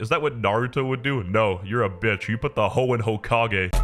Is that what Naruto would do? No, you're a bitch. You put the hoe in Hokage.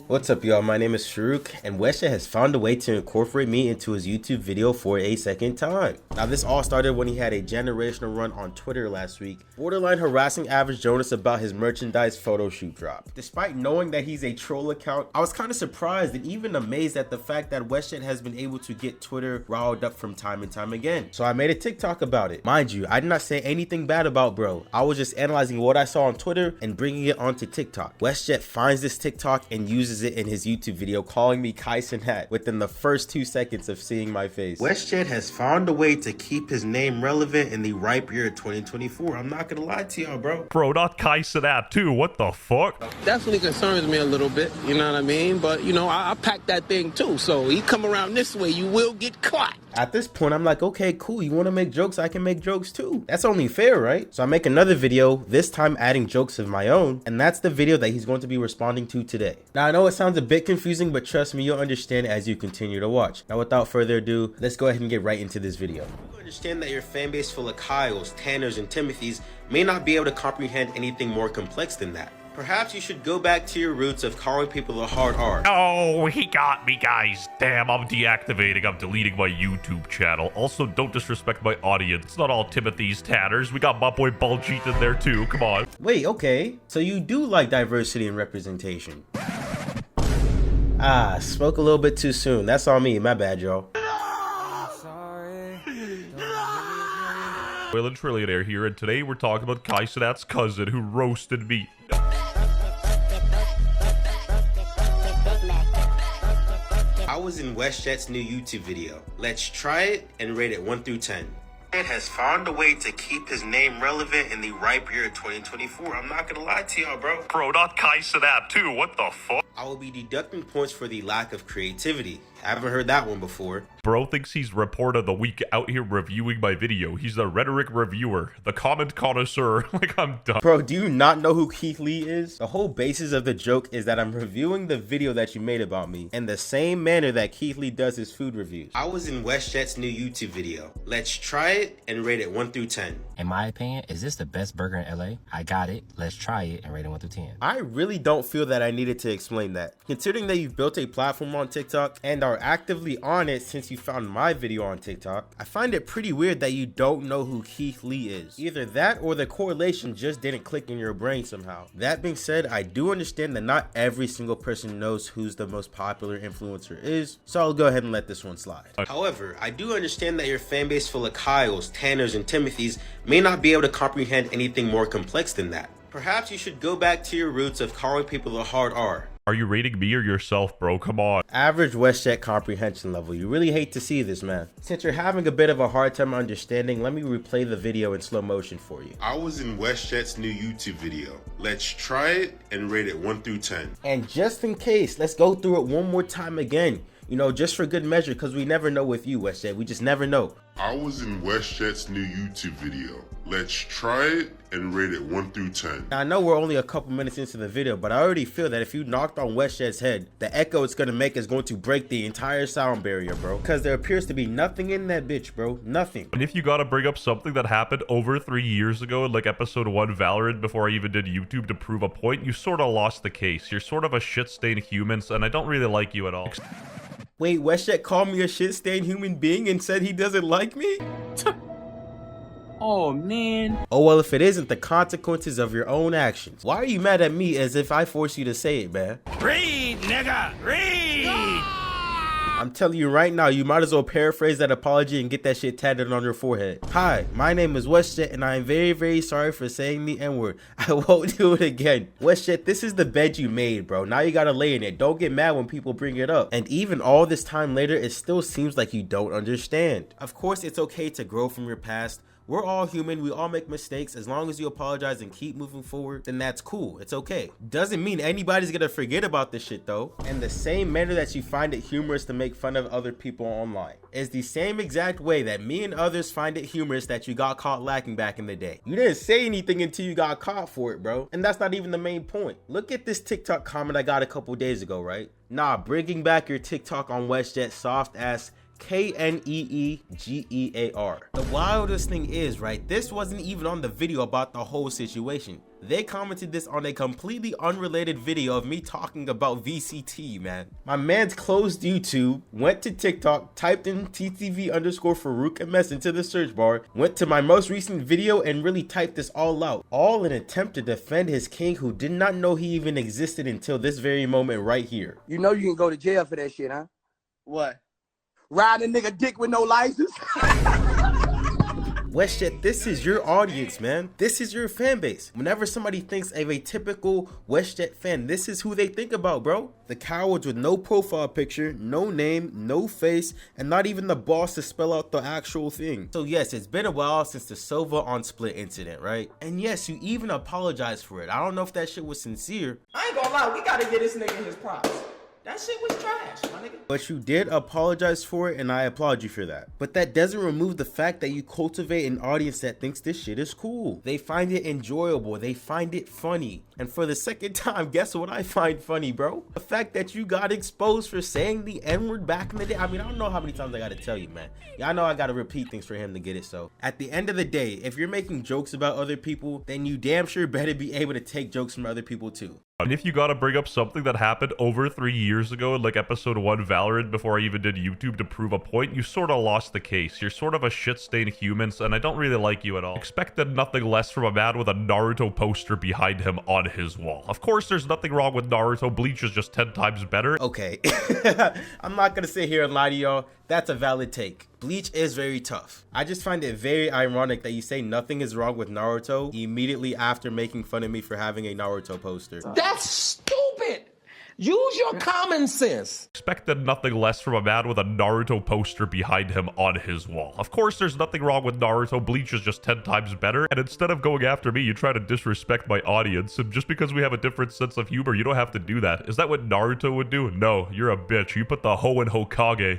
What's up, y'all? My name is Farouk, and Westjett has found a way to incorporate me into his YouTube video for a second time. Now, this all started when he had a generational run on Twitter last week, borderline harassing Average Jonas about his merchandise photo shoot drop. Despite knowing that he's a troll account, I was kind of surprised and even amazed at the fact that Westjett has been able to get Twitter riled up from time and time again. So I made a TikTok about it. Mind you, I did not say anything bad about bro. I was just analyzing what I saw on Twitter and bringing it onto TikTok. Westjett finds this TikTok and uses it in his YouTube video, calling me Kyson Hat within the first 2 seconds of seeing my face. Westjett has found a way to keep his name relevant in the ripe year of 2024. I'm not gonna lie to y'all, bro. Bro, not Kyson Hat too. What the fuck? Definitely concerns me a little bit, you know what I mean? But, you know, I packed that thing too, so he come around this way, you will get caught. At this point, I'm like, okay, cool. You want to make jokes? I can make jokes too. That's only fair, right? So I make another video, this time adding jokes of my own, and that's the video that he's going to be responding to today. Now, I know it sounds a bit confusing, but trust me, you'll understand as you continue to watch. Now, without further ado, let's go ahead and get right into this video. You understand that your fan base full of Kyles, Tanners, and Timothys may not be able to comprehend anything more complex than that. Perhaps you should go back to your roots of calling people a hard R. Oh, he got me, guys. Damn, I'm deactivating. I'm deleting my YouTube channel. Also, don't disrespect my audience. It's not all Timothy's Tanners. We got my boy Baljeet in there too. Come on. Wait, okay. So you do like diversity and representation. Ah, spoke a little bit too soon. That's on me. My bad, y'all. Will and Trillionaire here, and today we're talking about Kyson Hat's cousin who roasted me. I was in Westjett's new YouTube video. Let's try it and rate it 1 through 10. It has found a way to keep his name relevant in the ripe year of 2024. I'm not gonna lie to y'all, bro. Bro, not Kyson Hat too. What the fuck? I will be deducting points for the lack of creativity. I haven't heard that one before. Bro thinks he's Report of the Week out here reviewing my video. He's the rhetoric reviewer, the comment connoisseur. Like, I'm done. Bro, do you not know who Keith Lee is? The whole basis of the joke is that I'm reviewing the video that you made about me in the same manner that Keith Lee does his food reviews. I was in Westjett's new YouTube video. Let's try it and rate it 1 through 10. In my opinion, is this the best burger in LA? I got it. Let's try it and rate it 1 through 10. I really don't feel that I needed to explain that. Considering that you've built a platform on TikTok and are actively on it since you found my video on TikTok, I find it pretty weird that you don't know who Keith Lee is. Either that or the correlation just didn't click in your brain somehow. That being said, I do understand that not every single person knows who's the most popular influencer is, so I'll go ahead and let this one slide. However, I do understand that your fan base full of Kyles, Tanners, and Timothys may not be able to comprehend anything more complex than that. Perhaps you should go back to your roots of calling people a hard R. Are you rating me or yourself, bro? Come on. Average Westjett comprehension level. You really hate to see this, man. Since you're having a bit of a hard time understanding, let me replay the video in slow motion for you. I was in Westjett's new YouTube video. Let's try it and rate it 1 through 10. And just in case, let's go through it one more time again. You know, just for good measure, because we never know with you, Westjett. We just never know. I was in Westjett's new YouTube video. Let's try it and rate it 1 through 10. Now, I know we're only a couple minutes into the video, but I already feel that if you knocked on Westjett's head, the echo it's going to make is going to break the entire sound barrier, bro. Because there appears to be nothing in that bitch, bro. Nothing. And if you gotta bring up something that happened over 3 years ago in like episode 1 Valorant before I even did YouTube to prove a point, you sort of lost the case. You're sort of a shit-stained human, and I don't really like you at all. Wait, Westjett called me a shit-stained human being and said he doesn't like me? Oh, man. Oh, well, if it isn't the consequences of your own actions. Why are you mad at me as if I forced you to say it, man? Read, nigga, read! I'm telling you right now, you might as well paraphrase that apology and get that shit tatted on your forehead. Hi, my name is Westjett, and I am very, very sorry for saying the N-word. I won't do it again. Westjett, this is the bed you made, bro. Now you gotta lay in it. Don't get mad when people bring it up. And even all this time later, it still seems like you don't understand. Of course, it's okay to grow from your past, We're all human, we all make mistakes. As long as you apologize and keep moving forward, then that's cool, it's okay. Doesn't mean anybody's gonna forget about this shit though. And the same manner that you find it humorous to make fun of other people online is the same exact way that me and others find it humorous that you got caught lacking back in the day. You didn't say anything until you got caught for it, bro. And that's not even the main point. Look at this TikTok comment I got a couple days ago, right? Nah, bringing back your TikTok on Westjett, soft ass Kneegear. The wildest thing is, right, this wasn't even on the video about the whole situation. They commented this on a completely unrelated video of me talking about VCT, man. My man's closed YouTube, went to TikTok, typed in TTV_Farouk MS into the search bar, went to my most recent video and really typed this all out. All in an attempt to defend his king who did not know he even existed until this very moment right here. You know you can go to jail for that shit, huh? What? Riding a nigga dick with no license. Westjett, this is your audience, man. This is your fan base. Whenever somebody thinks of a typical Westjett fan, this is who they think about, bro. The cowards with no profile picture, no name, no face, and not even the boss to spell out the actual thing. So yes, it's been a while since the Sova on Split incident, right? And yes, you even apologized for it. I don't know if that shit was sincere. I ain't gonna lie, we gotta get this nigga his props. That shit was trash, my nigga. But you did apologize for it, and I applaud you for that. But that doesn't remove the fact that you cultivate an audience that thinks this shit is cool. They find it enjoyable. They find it funny. And for the second time, guess what I find funny, bro? The fact that you got exposed for saying the N-word back in the day. I mean, I don't know how many times I gotta tell you, man. Yeah, I know I gotta repeat things for him to get it. So at the end of the day, if you're making jokes about other people, then you damn sure better be able to take jokes from other people too. And if you gotta bring up something that happened over 3 years ago in like episode 1 Valorant before I even did YouTube to prove a point, you sorta lost the case. You're sort of a shit-stained human, and I don't really like you at all. Expected nothing less from a man with a Naruto poster behind him on his wall. Of course, there's nothing wrong with Naruto. Bleach is just 10 times better. Okay, I'm not gonna sit here and lie to y'all. That's a valid take. Bleach is very tough. I just find it very ironic that you say nothing is wrong with Naruto immediately after making fun of me for having a Naruto poster. That's stupid. Use your common sense. Expected nothing less from a man with a Naruto poster behind him on his wall. Of course, there's nothing wrong with Naruto. Bleach is just 10 times better. And instead of going after me, you try to disrespect my audience. And just because we have a different sense of humor, you don't have to do that. Is that what Naruto would do? No, you're a bitch. You put the Ho in Hokage.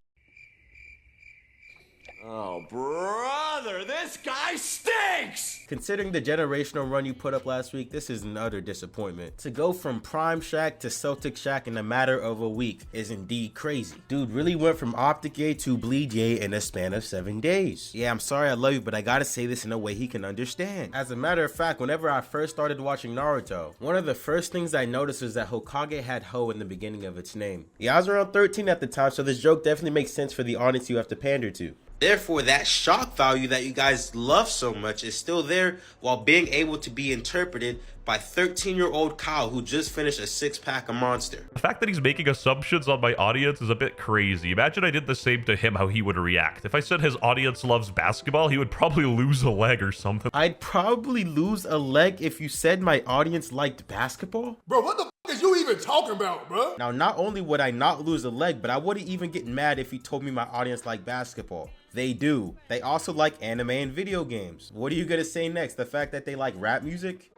Oh, brother, this guy stinks! Considering the generational run you put up last week, this is an utter disappointment. To go from Prime Shaq to Celtic Shaq in a matter of a week is indeed crazy. Dude really went from Optic Yay to Bleed Yay in a span of 7 days. Yeah, I'm sorry I love you, but I gotta say this in a way he can understand. As a matter of fact, whenever I first started watching Naruto, one of the first things I noticed was that Hokage had Ho in the beginning of its name. Yeah, I was around 13 at the time, so this joke definitely makes sense for the audience you have to pander to. Therefore, that shock value that you guys love so much is still there while being able to be interpreted by 13-year-old Kyle who just finished a 6-pack of Monster. The fact that he's making assumptions on my audience is a bit crazy. Imagine I did the same to him, how he would react. If I said his audience loves basketball, he would probably lose a leg or something. I'd probably lose a leg if you said my audience liked basketball? Bro, what the f is you even talking about, bro? Now, not only would I not lose a leg, but I wouldn't even get mad if he told me my audience liked basketball. They do. They also like anime and video games. What are you gonna say next? The fact that they like rap music?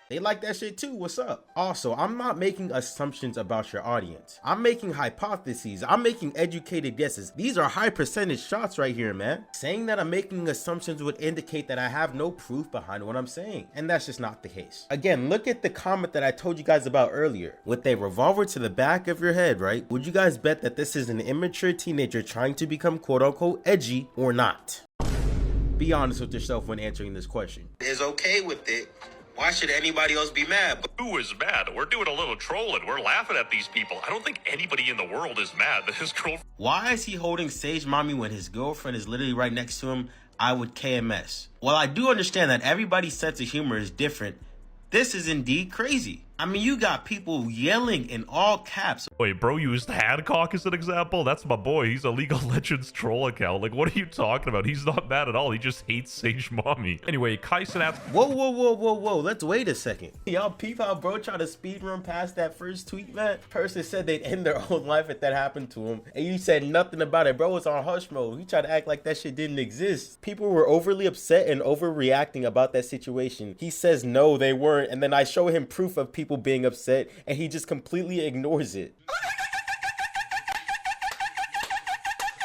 They like that shit too. What's up? Also, I'm not making assumptions about your audience. I'm making hypotheses. I'm making educated guesses. These are high percentage shots right here, man. Saying that I'm making assumptions would indicate that I have no proof behind what I'm saying. And that's just not the case. Again, look at the comment that I told you guys about earlier. With a revolver to the back of your head, right? Would you guys bet that this is an immature teenager trying to become quote unquote edgy or not? Be honest with yourself when answering this question. Is okay with it. Why should anybody else be mad? Who is mad? We're doing a little trolling. We're laughing at these people. I don't think anybody in the world is mad that his girlfriend... Why is he holding Sage Mommy when his girlfriend is literally right next to him? I would KMS. While I do understand that everybody's sense of humor is different, this is indeed crazy. I mean, you got people yelling in all caps. Wait, bro used Hadcock as an example? That's my boy. He's a League of Legends troll account. Like, what are you talking about? He's not mad at all. He just hates Sage Mommy. Anyway, Kai Cenat. Whoa. Let's wait a second. Y'all peep how bro tried to speedrun past that first tweet, man? Person said they'd end their own life if that happened to him. And you said nothing about it. Bro was on hush mode. He tried to act like that shit didn't exist. People were overly upset and overreacting about that situation. He says no, they weren't. And then I show him proof of people being upset and he just completely ignores it.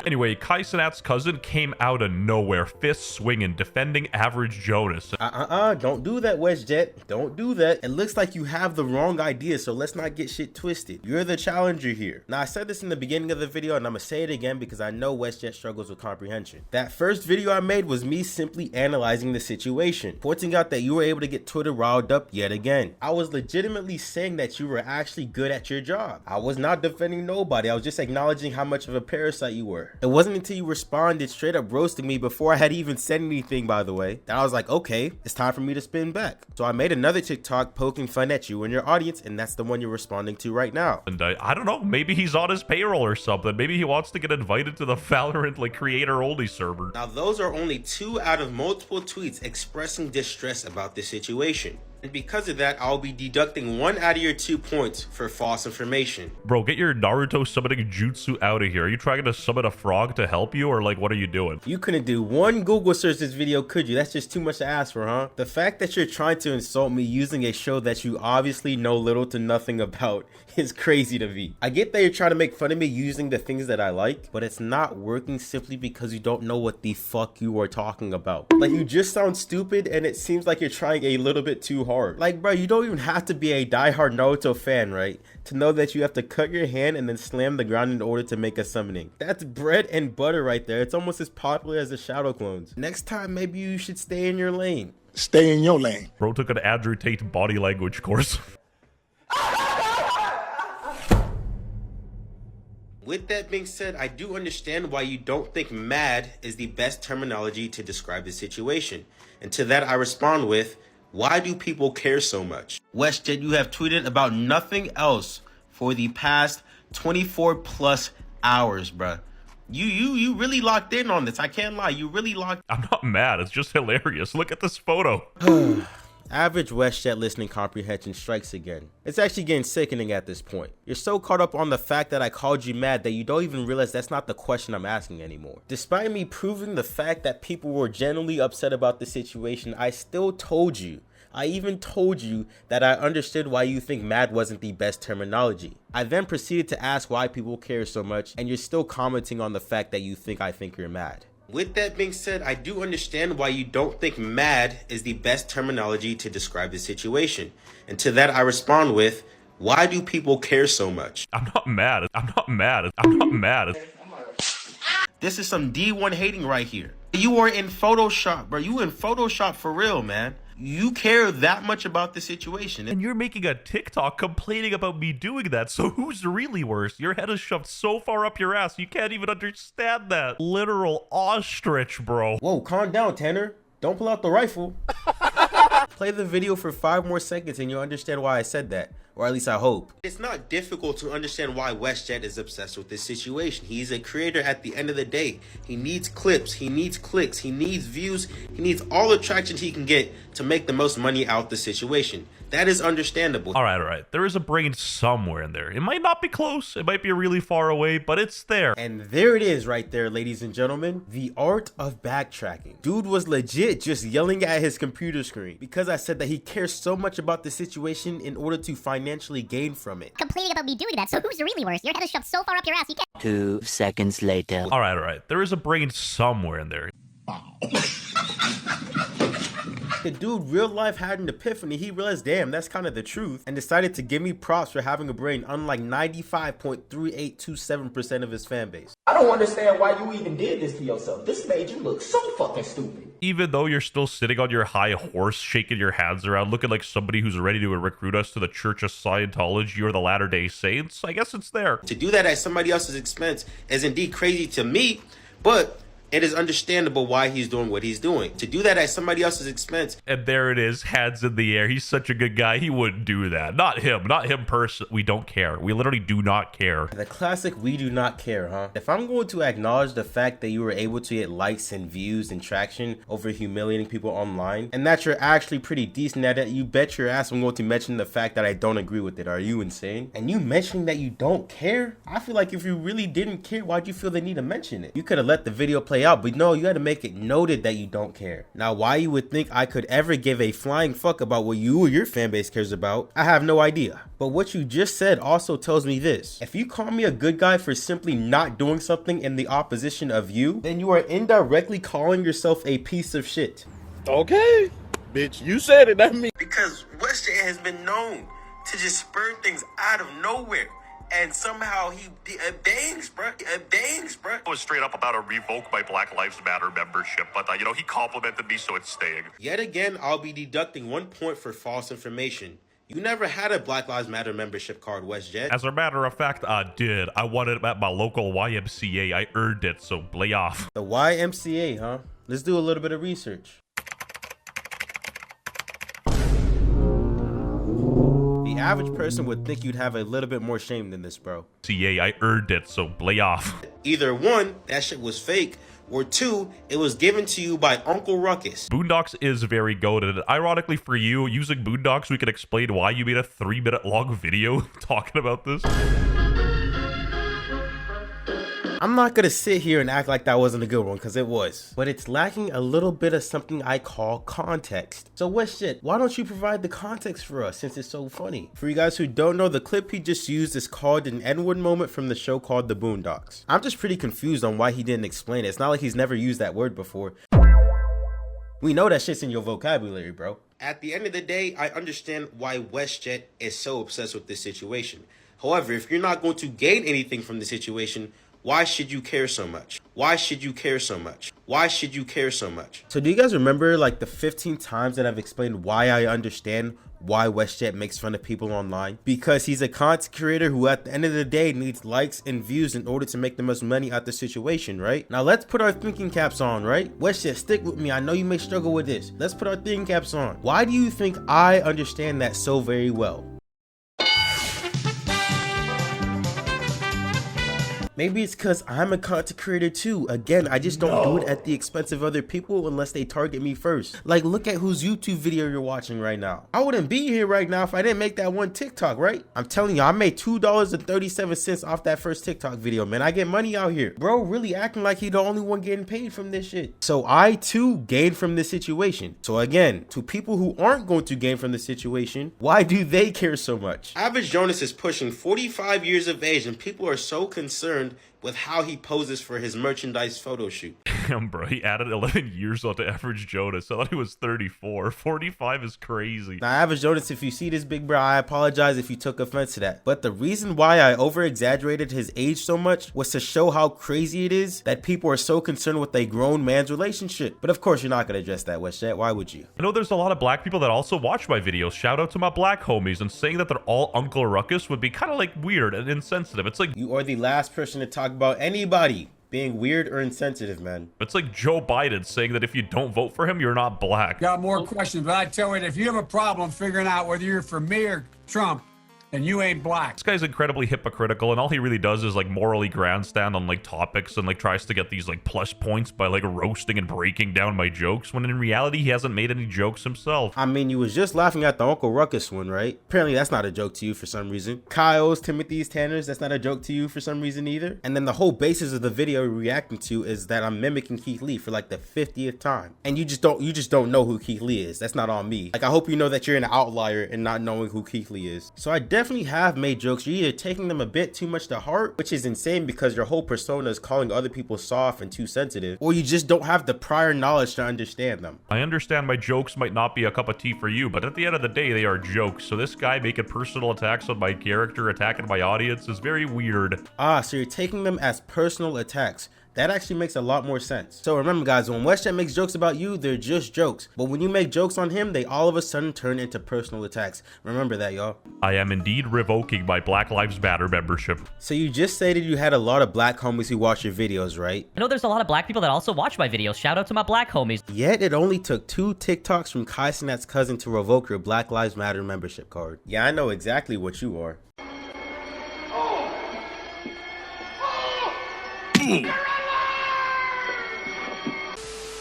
Anyway, Kai Cenat's cousin came out of nowhere, fist swinging, defending Average Jonas. Don't do that, Westjett. Don't do that. It looks like you have the wrong idea, so let's not get shit twisted. You're the challenger here. Now, I said this in the beginning of the video, and I'm gonna say it again because I know Westjett struggles with comprehension. That first video I made was me simply analyzing the situation, pointing out that you were able to get Twitter riled up yet again. I was legitimately saying that you were actually good at your job. I was not defending nobody. I was just acknowledging how much of a parasite you were. It wasn't until you responded straight up roasting me before I had even said anything, by the way, that I was like, okay, it's time for me to spin back. So I made another TikTok poking fun at you and your audience, and that's the one you're responding to right now. And I don't know, maybe he's on his payroll or something. Maybe he wants to get invited to the Valorant like creator-only server. Now those are only 2 out of multiple tweets expressing distress about this situation. And because of that, I'll be deducting 1 out of your 2 points for false information. Bro, get your Naruto summoning jutsu out of here. Are you trying to summon a frog to help you, or like, what are you doing? You couldn't do 1 Google search this video, could you? That's just too much to ask for, huh? The fact that you're trying to insult me using a show that you obviously know little to nothing about is crazy to me. I get that you're trying to make fun of me using the things that I like, but it's not working simply because you don't know what the fuck you are talking about. Like, you just sound stupid, and it seems like you're trying a little bit too hard. Like, bro, you don't even have to be a diehard Naruto fan, right, to know that you have to cut your hand and then slam the ground in order to make a summoning. That's bread and butter right there. It's almost as popular as the Shadow clones. Next time, maybe you should stay in your lane. Stay in your lane. Bro took an Andrew Tate body language course. With that being said, I do understand why you don't think mad is the best terminology to describe the situation. And to that I respond with, why do people care so much? Westjett, you have tweeted about nothing else for the past 24 plus hours, bruh. You really locked in on this. I can't lie. You really locked. I'm not mad. It's just hilarious. Look at this photo. Average Westjett listening comprehension strikes again. It's actually getting sickening at this point. You're so caught up on the fact that I called you mad that you don't even realize that's not the question I'm asking anymore. Despite me proving the fact that people were genuinely upset about the situation, I still told you. I even told you that I understood why you think mad wasn't the best terminology. I then proceeded to ask why people care so much, and you're still commenting on the fact that you think I think you're mad. With that being said, I do understand why you don't think mad is the best terminology to describe the situation. And to that I respond with, why do people care so much? I'm not mad. I'm not mad. I'm not mad. This is some D1 hating right here. You are in Photoshop, bro. You in Photoshop for real, man. You care that much about the situation. And you're making a TikTok complaining about me doing that, so who's really worse? Your head is shoved so far up your ass, you can't even understand that. Literal ostrich, bro. Whoa, calm down, Tanner. Don't pull out the rifle. Play the video for 5 more seconds and you'll understand why I said that. Or at least I hope. It's not difficult to understand why Westjett is obsessed with this situation. He's a creator at the end of the day. He needs clips, he needs clicks, he needs views, he needs all the traction he can get to make the most money out the situation. That is understandable. All right. There is a brain somewhere in there. It might not be close. It might be really far away, but it's there. And there it is right there, ladies and gentlemen. The art of backtracking. Dude was legit just yelling at his computer screen because I said that he cares so much about the situation in order to financially gain from it. Complaining about me doing that, so who's really worse? Your head is shoved so far up your ass, you can't. 2 seconds later. All right. There is a brain somewhere in there. The dude real life had an epiphany. He realized, damn, that's kind of the truth, and decided to give me props for having a brain, unlike 95.3827% of his fan base. I don't understand why you even did this to yourself. This made you look so fucking stupid. Even though you're still sitting on your high horse, shaking your hands around, looking like somebody who's ready to recruit us to the Church of Scientology or the Latter-day Saints, I guess it's there. To do that at somebody else's expense is indeed crazy to me, but It is understandable why he's doing what he's doing. To do that at somebody else's expense. And there it is, hands in the air. He's such a good guy. He wouldn't do that. Not him personally. We don't care. We literally do not care. The classic we do not care, huh? If I'm going to acknowledge the fact that you were able to get likes and views and traction over humiliating people online, and that you're actually pretty decent at it, you bet your ass I'm going to mention the fact that I don't agree with it. Are you insane? And you mentioning that you don't care? I feel like if you really didn't care, why'd you feel the need to mention it? You could have let the video play out, but no, you had to make it noted that you don't care. Now, why you would think I could ever give a flying fuck about what you or your fan base cares about, I have no idea. But what you just said also tells me this. If you call me a good guy for simply not doing something in the opposition of you, then you are indirectly calling yourself a piece of shit. Okay, bitch, you said it, not me. Because Westjett has been known to just spur things out of nowhere. And somehow he bangs, bruh. I was straight up about to revoke my Black Lives Matter membership, but you know, he complimented me, so it's staying. Yet again, I'll be deducting 1 point for false information. You never had a Black Lives Matter membership card, Westjett. As a matter of fact, I did. I won it at my local YMCA. I earned it, so lay off. The YMCA, huh? Let's do a little bit of research. The average person would think you'd have a little bit more shame than this, bro. CA, I earned it, so lay off. Either 1, that shit was fake, or 2, it was given to you by Uncle Ruckus. Boondocks is very goated. Ironically for you, using Boondocks, we can explain why you made a 3-minute long video talking about this. I'm not gonna sit here and act like that wasn't a good one, because it was. But it's lacking a little bit of something I call context. So Westjett, why don't you provide the context for us, since it's so funny? For you guys who don't know, the clip he just used is called an N-word moment from the show called The Boondocks. I'm just pretty confused on why he didn't explain it. It's not like he's never used that word before. We know that shit's in your vocabulary, bro. At the end of the day, I understand why Westjett is so obsessed with this situation. However, if you're not going to gain anything from the situation, why should you care so much? Why should you care so much? Why should you care so much? So do you guys remember like the 15 times that I've explained why I understand why Westjett makes fun of people online? Because he's a content creator who at the end of the day needs likes and views in order to make the most money out the situation, right? Now let's put our thinking caps on, right? Westjett, stick with me. I know you may struggle with this. Let's put our thinking caps on. Why do you think I understand that so very well? Maybe it's because I'm a content creator too. Again, I just don't do it at the expense of other people unless they target me first. Like, look at whose YouTube video you're watching right now. I wouldn't be here right now if I didn't make that one TikTok, right? I'm telling you, I made $2.37 off that first TikTok video, man. I get money out here. Bro, really acting like he the only one getting paid from this shit. So I too gain from this situation. So again, to people who aren't going to gain from the situation, why do they care so much? Average Jonas is pushing 45 years of age and people are so concerned with how he poses for his merchandise photo shoot. Damn, bro, he added 11 years onto Average Jonas. I thought he was 34. 45 is crazy. Now, Average Jonas, if you see this, big bro, I apologize if you took offense to that. But the reason why I over-exaggerated his age so much was to show how crazy it is that people are so concerned with a grown man's relationship. But of course, you're not going to address that, Westjett. Why would you? I know there's a lot of black people that also watch my videos. Shout out to my black homies. And saying that they're all Uncle Ruckus would be kind of like weird and insensitive. It's like, you are the last person to talk about anybody being weird or insensitive, man. It's like Joe Biden saying that if you don't vote for him, you're not black. Got more questions, but I tell you, if you have a problem figuring out whether you're for me or Trump, and you ain't black. This guy's incredibly hypocritical, and all he really does is like morally grandstand on like topics and like tries to get these like plus points by like roasting and breaking down my jokes, when in reality he hasn't made any jokes himself. I mean, you was just laughing at the Uncle Ruckus one, right? Apparently that's not a joke to you for some reason. Kyle's, Timothy's, Tanner's, that's not a joke to you for some reason either. And then the whole basis of the video you're reacting to is that I'm mimicking Keith Lee for like the 50th time. And you just don't know who Keith Lee is. That's not on me. Like, I hope you know that you're an outlier in not knowing who Keith Lee is. So I definitely have made jokes. You're either taking them a bit too much to heart, which is insane because your whole persona is calling other people soft and too sensitive, or you just don't have the prior knowledge to understand them. I understand my jokes might not be a cup of tea for you, but at the end of the day, they are jokes. So this guy making personal attacks on my character, attacking my audience, is very weird. Ah, so you're taking them as personal attacks. That actually makes a lot more sense. So remember guys, when Westjett makes jokes about you, they're just jokes. But when you make jokes on him, they all of a sudden turn into personal attacks. Remember that, y'all. I am indeed revoking my Black Lives Matter membership. So you just stated you had a lot of black homies who watch your videos, right? I know there's a lot of black people that also watch my videos. Shout out to my black homies. Yet it only took 2 TikToks from Kai Cenat's cousin to revoke your Black Lives Matter membership card. Yeah, I know exactly what you are.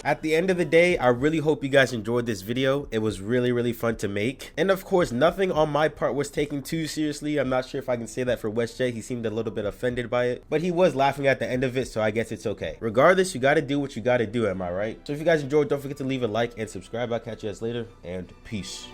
At the end of the day, I really hope you guys enjoyed this video. It was really fun to make. And of course, nothing on my part was taken too seriously. I'm not sure if I can say that for Westjett. He seemed a little bit offended by it, but he was laughing at the end of it, so I guess it's okay. Regardless, you gotta do what you gotta do, am I right? So if you guys enjoyed, don't forget to leave a like and subscribe. I'll catch you guys later, and peace.